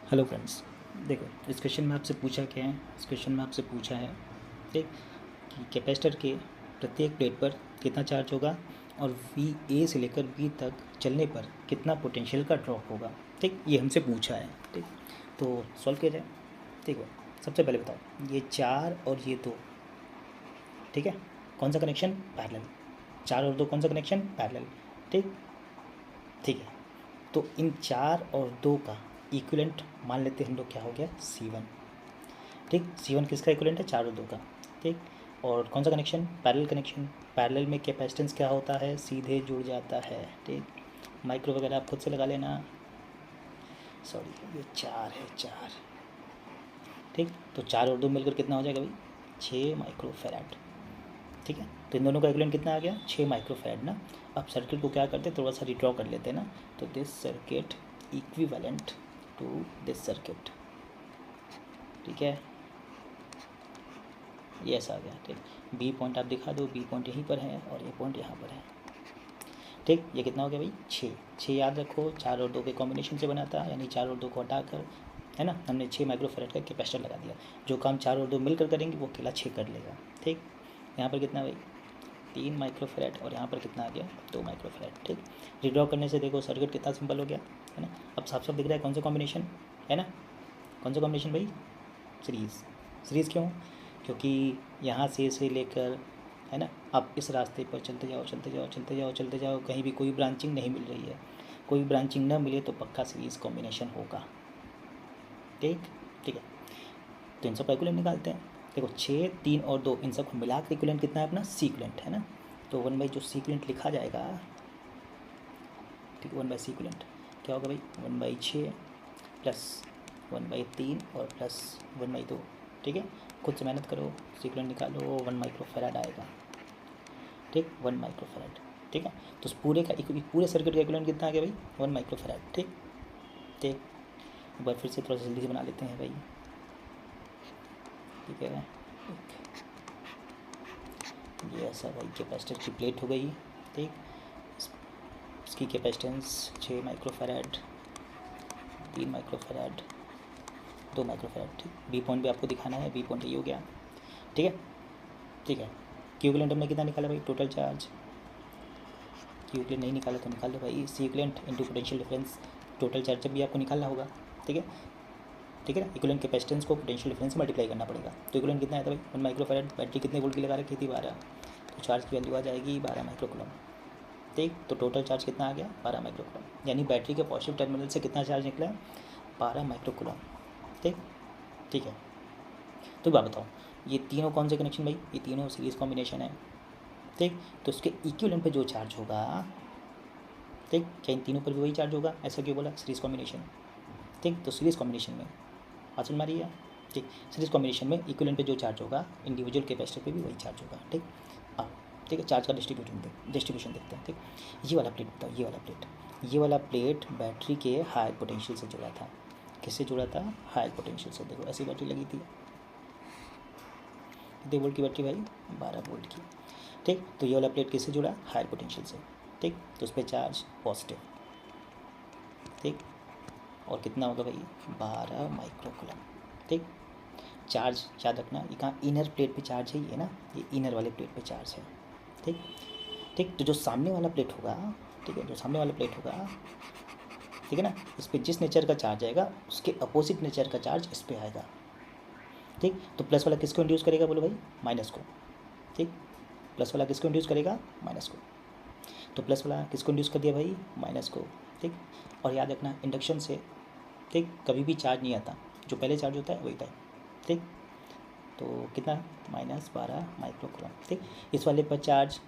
Hello friends, देखो इस question में आपसे पूछा क्या है। इस क्वेश्चन में आपसे पूछा है ठीक कि कैपेसिटर के प्रत्येक प्लेट पर कितना चार्ज होगा और वी ए से लेकर बी तक चलने पर कितना पोटेंशियल का ड्रॉप होगा। ठीक, ये हमसे पूछा है। ठीक, तो सॉल्व किया जाए। ठीक है, सबसे पहले बताओ ये 4 और ये 2, ठीक है, कौन सा कनेक्शन? पैरेलल। 4 और 2 कौन सा कनेक्शन? पैरेलल। ठीक, ठीक है। तो इन 4 और 2 का इक्विवेलेंट मान लेते हैं हम लोग, क्या हो गया? C1। ठीक, C1 किसका इक्विवेलेंट है? 4 और 2 का। ठीक, और कौन सा कनेक्शन? Parallel connection. पैरेलल में कैपेसिटेंस क्या होता है? सीधे जुड़ जाता है। ठीक, माइक्रो वगैरह आप खुद से लगा लेना। सॉरी, ये 4 है, 4। ठीक, तो 4 और 2 मिलकर कितना हो जाएगा भाई? 6 माइक्रोफैराड। ठीक है, तो इन दोनों का इक्विवेलेंट कितना आ गया? 6 माइक्रोफैराड ना। अब सर्किट को क्या करते हैं, थोड़ा सा रिड्रॉ कर लेते हैं ना। तो this circuit equivalent to this circuit. ठीक है, ये ऐसा आ गया। ठीक, बी पॉइंट आप दिखा दो, बी पॉइंट यहीं पर है और ये पॉइंट यहाँ पर है। ठीक, ये कितना हो गया भाई? 6 याद रखो, 4 और 2 के कॉम्बिनेशन से बना था, यानी 4 और 2 को हटाकर, है ना, हमने 6 माइक्रोफैराड का कैपेसिटर लगा दिया। जो काम 4 और 2 मिलकर करेंगे वो अकेला 6 कर लेगा। ठीक, यहाँ पर कितना भाई? 3 माइक्रोफैराड और यहाँ पर कितना आ गया? 2 माइक्रोफैराड। ठीक, रिड्रॉ करने से देखो सर्किट कितना सिंपल हो गया, है ना। अब साफ साफ दिख रहा है कौन सा कॉम्बिनेशन है ना, कौन सा कॉम्बिनेशन भाई? सीरीज़। सीरीज़ क्यों? क्योंकि यहाँ से लेकर, है ना, आप इस रास्ते पर चलते जाओ चलते जाओ चलते जाओ चलते जाओ, कहीं भी कोई ब्रांचिंग नहीं मिल रही है। कोई ब्रांचिंग ना मिले तो पक्का सीरीज़ कॉम्बिनेशन होगा। ठीक, ठीक है, तो इन सब का इक्विवेलेंट निकालते हैं। देखो 6, 3 और 2, इन सब को मिला के इक्विवेलेंट कितना है अपना? सीक्वेंट, है ना। तो 1/, जो सीक्वेंट लिखा जाएगा, ठीक, 1/, सीक्वेंट क्या होगा भाई? 1/6 प्लस 1/3 और प्लस 1/2। ठीक है, खुद से मेहनत करो, सीक्वेंट निकालो, 1 माइक्रोफैराड आएगा। ठीक, 1 माइक्रोफैराड। ठीक है, तो उस पूरे सर्किट का इक्विवेलेंट कितना आ गया भाई? 1 माइक्रोफैराड। ठीक, ठीक, एक बार फिर से थोड़ा सा जल्दी से बना लेते हैं भाई। ठीक है, ये ऐसा भाई कैपेसिटर की प्लेट हो गई। ठीक, इसकी कैपेसिटेंस 6 माइक्रोफैराड, 3 माइक्रोफैराड, 2 माइक्रोफैराड। ठीक, बी पॉइंट भी आपको दिखाना है, बी पॉइंट ये हो गया। ठीक है, ठीक है, क्यूविलेंट हमने कितना निकाला भाई? Total charge. क्यूविलेंट नहीं निकाला तो निकाल लो भाई, sequent into potential difference. Total charge जब भी आपको निकालना होगा। ठीक है, ठीक है ना, इक्विवेलेंट कैपेसिटेंस को पोटेंशियल डिफरेंस से मल्टीप्लाई करना पड़ेगा। तो इक्विवेलेंट कितना है भाई? 1 माइक्रोफैराड। बैटरी कितने वोल्ट की लगा रखी थी? 12। तो चार्ज की वैल्यू आ जाएगी 12 माइक्रोकूलम। ठीक, तो टोटल चार्ज कितना आ गया? 12 माइक्रोकूलम, यानी बैटरी के पॉजिटिव टर्मिनल से कितना चार्ज निकला? 12 माइक्रोकूलम। ठीक, ठीक है, तो बात बताओ ये तीनों कौन से कनेक्शन भाई? ये तीनों सीरीज़ कॉम्बिनेशन है। ठीक, तो उसके इक्विवेलेंट पे जो चार्ज होगा, ठीक, क्या इन तीनों पर भी वही चार्ज होगा? ऐसा क्यों बोला? Series combination. ठीक, तो सीरीज़ कॉम्बिनेशन में बात समझ मारिए। ठीक, सीरीज़ कॉम्बिनेशन में इक्विवेलेंट पे जो चार्ज होगा इंडिविजुअल कैपेसिटर पे भी वही चार्ज होगा। ठीक, अब ठीक है, चार्ज का डिस्ट्रीब्यूशन देखते हैं। ठीक, ये वाला प्लेट बताओ, ये वाला प्लेट बैटरी के हाई पोटेंशियल से जुड़ा था। किससे जुड़ा था? हाई पोटेंशियल से। देखो ऐसी बैटरी लगी थी, कितने वोल्ट की बैटरी भाई? 12 वोल्ट की। ठीक, तो ये वाला प्लेट किससे जुड़ा? हाई पोटेंशियल से। ठीक, तो उस पर चार्ज पॉजिटिव। ठीक, और कितना होगा भाई? 12 माइक्रोकूलम। ठीक, चार्ज याद रखना, ये कहाँ? इनर प्लेट पे चार्ज है, ये ना, ये इनर वाले प्लेट पे चार्ज है। ठीक, ठीक, तो जो सामने वाला प्लेट होगा, ठीक है, जो सामने वाला प्लेट होगा, ठीक है ना, इस पर जिस नेचर का चार्ज आएगा उसके अपोजिट नेचर का चार्ज इस पर आएगा। ठीक, तो प्लस वाला किसको इंड्यूस करेगा बोलो भाई? माइनस को। ठीक, प्लस वाला किसको इंड्यूस करेगा? माइनस को। तो प्लस वाला किसको इंड्यूस कर दिया भाई? माइनस को। ठीक, और याद रखना इंडक्शन से, ठीक, कभी भी चार्ज नहीं आता, जो पहले चार्ज होता है वही था। ठीक, तो कितना? -12 माइक्रोकूलम। ठीक, इस वाले पर चार्ज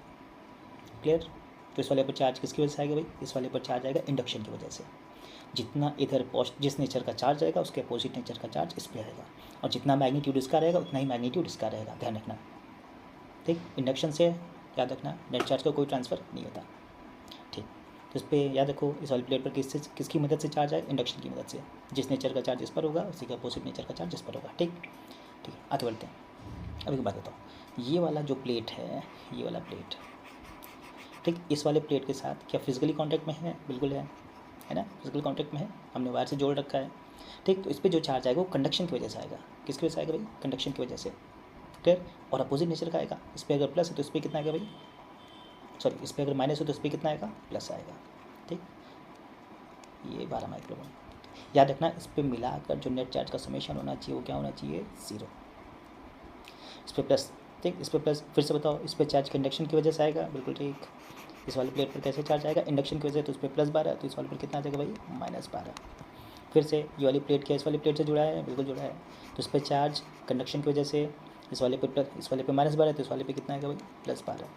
क्लियर। तो इस वाले पर चार्ज किसकी वजह से आएगा भाई? इस वाले पर चार्ज आएगा इंडक्शन की वजह से। जितना इधर जिस नेचर का चार्ज आएगा उसके अपोजिट नेचर का चार्ज इस पर आएगा, और जितना मैग्नीट्यूड इसका रहेगा उतना ही मैग्नीट्यूड इसका रहेगा, ध्यान रखना। ठीक, इंडक्शन से याद रखना नेट चार्ज का कोई ट्रांसफ़र नहीं होता। ठीक, तो इस पर याद रखो, इस वाली प्लेट पर किसकी मदद से चार्ज आए? इंडक्शन की मदद से। जिस नेचर का चार्ज इस पर होगा उसी का अपोजिट नेचर का चार्ज इस पर होगा। ठीक, ठीक, आगे बढ़ते हैं। अब एक बात बताओ, ये वाला जो प्लेट है, ये वाला प्लेट, ठीक, इस वाले प्लेट के साथ क्या फिजिकली कांटेक्ट में है? बिल्कुल है ना, फिजिकल कांटेक्ट में है, हमने वायर से जोड़ रखा है। ठीक। तो इस पर जो चार्ज आएगा वो कंडक्शन की वजह से आएगा। किसकी वजह से आएगा भाई? कंडक्शन की वजह से। क्लियर। और अपोजिट नेचर का आएगा। इस पर अगर प्लस है तो इस पर कितना आएगा भाई? सॉरी, इस पर अगर माइनस हो तो इस पर कितना आएगा? प्लस आएगा। ठीक। ये 12 माइक्रोवोल्ट। याद रखना, इस पर मिलाकर जो नेट चार्ज का समेशन होना चाहिए वो क्या होना चाहिए? 0। इस पर प्लस। ठीक। इस पर प्लस, फिर से बताओ, इस पर चार्ज कंडक्शन की वजह से आएगा। बिल्कुल ठीक। इस वाली प्लेट पर कैसे चार्ज आएगा? इंडक्शन की वजह से। तो इस पर +12, तो इस वाले पर कितना आ जाएगा भाई? -12। फिर से ये वाली प्लेट क्या इस वाली प्लेट से जुड़ा है? बिल्कुल जुड़ा है। तो इस पर चार्ज कंडक्शन की वजह से, इस वाले पे प्लस, इस वाले पे -12, तो इस वाले पे कितना आएगा भाई? +12।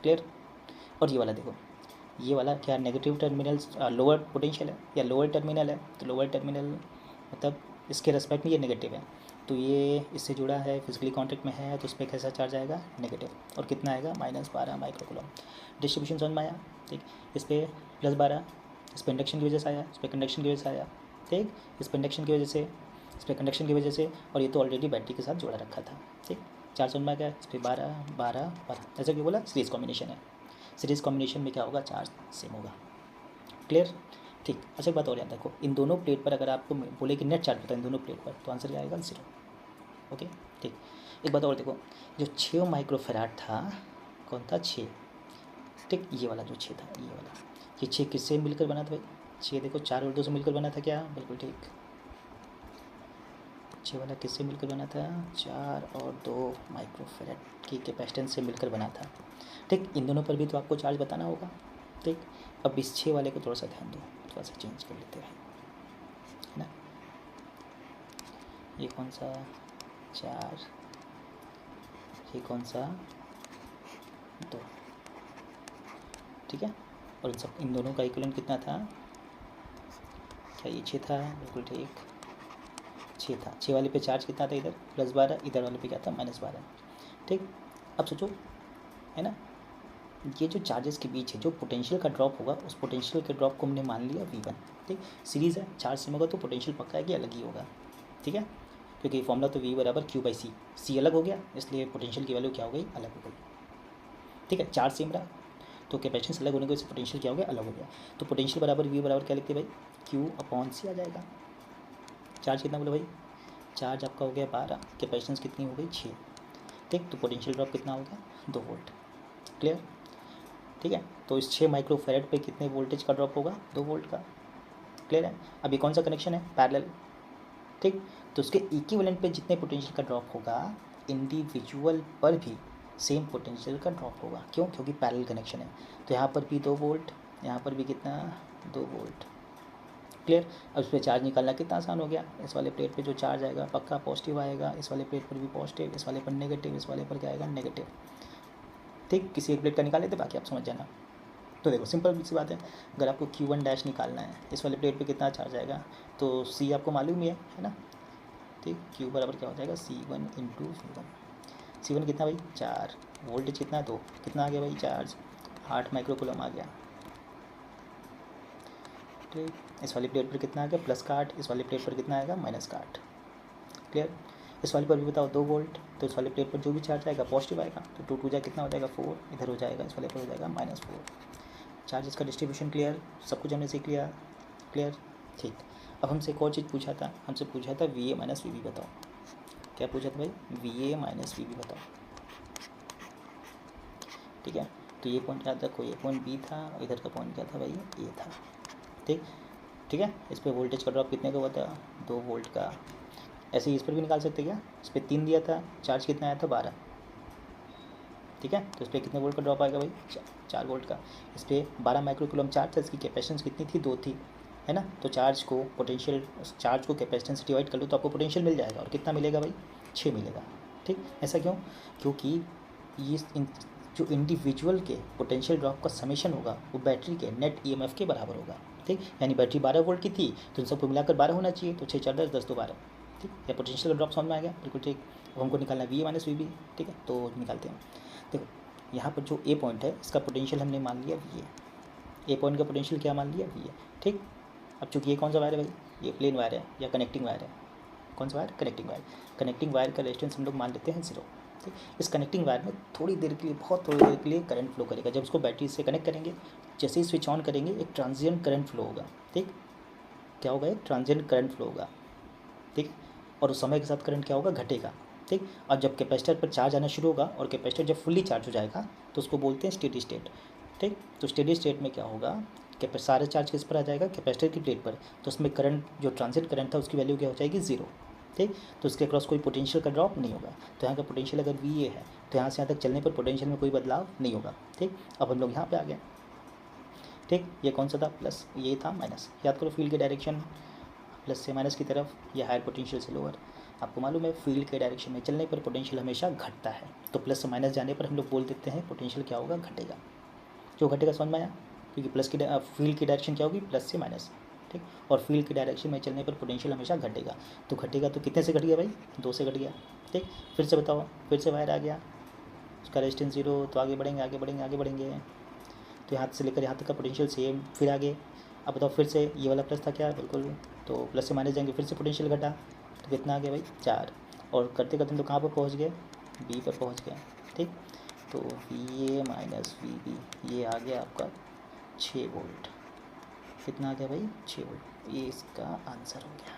क्लियर। और ये वाला देखो, ये वाला क्या नेगेटिव टर्मिनल, लोअर पोटेंशियल है या लोअर टर्मिनल है। तो लोअर टर्मिनल मतलब इसके रेस्पेक्ट में ये नेगेटिव है, तो ये इससे जुड़ा है, फिजिकली कॉन्टैक्ट में है, तो उस पर कैसा चार्ज आएगा? नेगेटिव। और कितना आएगा? -12 माइक्रोकूलम। डिस्ट्रीब्यूशन समझ में आया? ठीक। इस पर +12, इस पर इंडक्शन की वजह से आया, इस पर कंडक्शन की वजह से आया। ठीक। इस पर इंडक्शन की वजह से, इस पर कंडक्शन की वजह से, और ये तो ऑलरेडी बैटरी के साथ जोड़ा रखा था। ठीक। चार्ज समझ में आ गया? इस पर 12 12 12, ऐसा क्यों बोला? सीरीज़ कॉम्बिनेशन है। सीरीज़ कॉम्बिनेशन में क्या होगा? चार्ज सेम होगा। क्लियर। ठीक। अच्छा, एक बात और याद रखो, इन दोनों प्लेट पर अगर आपको बोले कि नेट चार्ज पता है इन दोनों प्लेट पर, तो आंसर क्या आएगा? 0। ओके। ठीक। एक बात और देखो, जो 6 माइक्रोफेराड था, कौन था? 6। ठीक। ये वाला जो 6 था, ये वाला, ये 6 किससे मिलकर बना था भाई? 6 देखो 4 और 2 से मिलकर बना था क्या? बिल्कुल ठीक। 6 वाला किससे मिलकर बना था? 4 और 2 माइक्रोफेराड की कैपेसिटेंस से मिलकर बना था। ठीक। इन दोनों पर भी तो आपको चार्ज बताना होगा। ठीक। अब इस 6 वाले को थोड़ा सा ध्यान दो, थोड़ा सा चेंज कर लेते हैं, है ना। ये कौन सा? 4, ये कौन सा? 2। ठीक है। और इन दोनों का इक्विवेलेंट कितना था? क्या ये 6 था? बिल्कुल ठीक, 6 था। 6 वाले पे चार्ज कितना था? इधर +12, इधर वाले पे क्या था? -12। ठीक। अब सोचो, है ना, ये जो चार्जेस के बीच है जो पोटेंशियल का ड्रॉप होगा, उस पोटेंशियल के ड्रॉप को हमने मान लिया V1। ठीक। सीरीज़ है, चार्ज सेम होगा तो पोटेंशियल पक्का है कि अलग ही होगा। ठीक है, क्योंकि फॉर्मूला तो V = Q/C। C अलग हो गया, इसलिए पोटेंशियल की वैल्यू क्या हो गई? अलग हो गई। ठीक है, चार्ज सेम रहा तो कैपेसिटेंस अलग होने की वजह से पोटेंशियल क्या हो गया? अलग हो गया। तो पोटेंशियल बराबर V बराबर क्या लिखते हैं भाई? Q/C आ जाएगा। चार्ज कितना बोला भाई? चार्ज आपका हो गया 12, कैपेसिटेंस कितनी हो गई? 6। ठीक। तो पोटेंशियल ड्रॉप कितना होगा? 2 वोल्ट। क्लियर। ठीक है, तो इस 6 माइक्रोफेरेड पे कितने वोल्टेज का ड्रॉप होगा? 2 वोल्ट का। क्लियर है। अभी कौन सा कनेक्शन है? पैरेलल। ठीक। तो उसके इक्विवेलेंट पे जितने पोटेंशियल का ड्रॉप होगा, इंडिविजुअल पर भी सेम पोटेंशियल का ड्रॉप होगा। क्यों? क्योंकि पैरेलल कनेक्शन है। तो यहाँ पर भी 2 वोल्ट, यहाँ पर भी कितना? 2 वोल्ट। क्लियर। अब उस पर चार्ज निकालना कितना आसान हो गया। इस वाले प्लेट पे जो चार्ज आएगा पक्का पॉजिटिव आएगा, इस वाले प्लेट पर भी पॉजिटिव, इस वाले पर नेगेटिव, इस वाले पर क्या आएगा? नेगेटिव। ठीक। किसी एक प्लेट का निकाल लेते, बाकी आप समझ जाना। तो देखो, सिंपल सी बात है, अगर आपको Q1 निकालना है, इस वाले प्लेट पे कितना चार्ज आएगा? तो C आपको मालूम ही है ना। ठीक। Q बराबर क्या हो जाएगा? C1 × V1। C1 कितना भाई? 4। वोल्टेज कितना? 2। कितना आ गया भाई? चार्ज 8 माइक्रोकूलम आ गया। ठीक। इस वाली प्लेट पर कितना आ गया? +8। इस वाली प्लेट पर कितना आएगा? -8। क्लियर। इस वाले पर भी बताओ 2 वोल्ट, तो इस वाले प्लेट पर जो भी चार्ज आएगा पॉजिटिव आएगा, तो 2 2 जा कितना हो जाएगा? 4। इधर हो जाएगा, इस वाले पर हो जाएगा -4। चार्जेस का डिस्ट्रीब्यूशन क्लियर, सब कुछ हमने सीख लिया। क्लियर। ठीक। अब हमसे एक और चीज़ पूछा था, हमसे पूछा था VA - VB बताओ। क्या पूछा था भाई? VA - VB बताओ। ठीक है, तो ये पॉइंट याद रखो, ये पॉइंट B था, इधर का पॉइंट क्या था भाई? A था। ठीक। ठीक है, इस पर वोल्टेज का ड्रॉप कितने का हुआ था? 2 वोल्ट का। ऐसे ही इस पर भी निकाल सकते क्या? इस पर 3 दिया था, चार्ज कितना आया था? 12। ठीक है, तो इस पर कितने वोल्ट का ड्रॉप आएगा भाई? 4 वोल्ट का। इस पर 12 माइक्रोकूलम चार्ज था, इसकी कैपेसिटेंस कितनी थी? 2 थी, है ना। तो चार्ज को पोटेंशियल, चार्ज को कैपेसिटेंस से डिवाइड कर लो तो आपको पोटेंशियल मिल जाएगा। और कितना मिलेगा भाई? 6 मिलेगा। ठीक। ऐसा क्यों? क्योंकि ये जो इंडिविजुअल के पोटेंशियल ड्रॉप का समेशन होगा वो बैटरी के नेट EMF के बराबर होगा। ठीक। यानी बैटरी 12 वोल्ट की थी, तो इन सबको मिलाकर 12 होना चाहिए, तो 6 4 10 10 तो 12। ठीक। या पोटेंशियल का ड्रॉप समझ में आ गया? बिल्कुल ठीक। अब हमको निकालना है VA - VB। ठीक है, तो निकालते हैं। देखो, यहाँ पर जो A पॉइंट है इसका पोटेंशियल हमने मान लिया VA। A पॉइंट का पोटेंशियल क्या मान लिया? VA। ठीक। अब चूँकि ये कौन सा वायर है भाई? ये प्लेन वायर है या कनेक्टिंग वायर है? कौन सा wire? Connecting wire. Connecting wire का रेजिस्टेंस हम लोग मान लेते हैं 0। ठीक। इस कनेक्टिंग वायर में थोड़ी देर के लिए, बहुत थोड़ी देर के लिए करंट फ्लो करेगा। जब उसको बैटरी से कनेक्ट करेंगे, जैसे ही स्विच ऑन करेंगे एक ट्रांजिएंट करंट फ्लो होगा। ठीक। क्या होगा, एक ट्रांजिएंट करंट फ्लो होगा, ठीक। और उस समय के साथ करंट क्या होगा, घटेगा, ठीक। और जब कैपेसिटर पर चार्ज आना शुरू होगा और कैपेसिटर जब फुल्ली चार्ज हो जाएगा तो उसको बोलते हैं स्टेडी स्टेट, ठीक। तो स्टेडी स्टेट में क्या होगा, सारा चार्ज किस पर आ जाएगा, कैपेसिटर की प्लेट पर, तो उसमें करंट जो ट्रांजिएंट करंट था उसकी वैल्यू क्या हो जाएगी, 0, ठीक। तो उसके क्रॉस कोई पोटेंशियल का ड्रॉप नहीं होगा। तो यहाँ का पोटेंशियल अगर VA है तो यहाँ से यहाँ तक चलने पर पोटेंशियल में कोई बदलाव नहीं होगा, ठीक। अब हम लोग यहाँ पे आ गए, ठीक। ये कौन सा था, प्लस, ये था माइनस। याद करो फील्ड की डायरेक्शन प्लस से माइनस की तरफ, ये हायर पोटेंशियल से लोअर। आपको मालूम है फील्ड के डायरेक्शन में चलने पर पोटेंशियल हमेशा घटता है, तो प्लस से माइनस जाने पर हम लोग बोल देते हैं पोटेंशियल क्या होगा, घटेगा। जो घटेगा समझ में आया, क्योंकि प्लस की फील्ड की डायरेक्शन क्या होगी, प्लस से माइनस, ठीक। और फील्ड की डायरेक्शन में चलने पर पोटेंशियल हमेशा घटेगा। तो घटेगा तो कितने से घट गया भाई, 2 से घट गया, ठीक। फिर से बताओ, फिर से वायर आ गया, उसका रेजिस्टेंस 0, तो आगे बढ़ेंगे आगे बढ़ेंगे आगे बढ़ेंगे, तो यहाँ से लेकर यहाँ तक का पोटेंशियल सेम। फिर आगे, अब बताओ फिर से ये वाला प्लस था क्या, बिल्कुल, तो प्लस से माइनस जाएंगे, फिर से पोटेंशियल घटा, तो कितना आ गया भाई, 4। और करते करते तो कहाँ पर पहुँच गए, B पर पहुँच गए, ठीक। तो VA माइनस VB, ये आ गया आपका 6 वोल्ट। कितना आ गया भाई, 6 वोल्ट। ये इसका आंसर हो गया।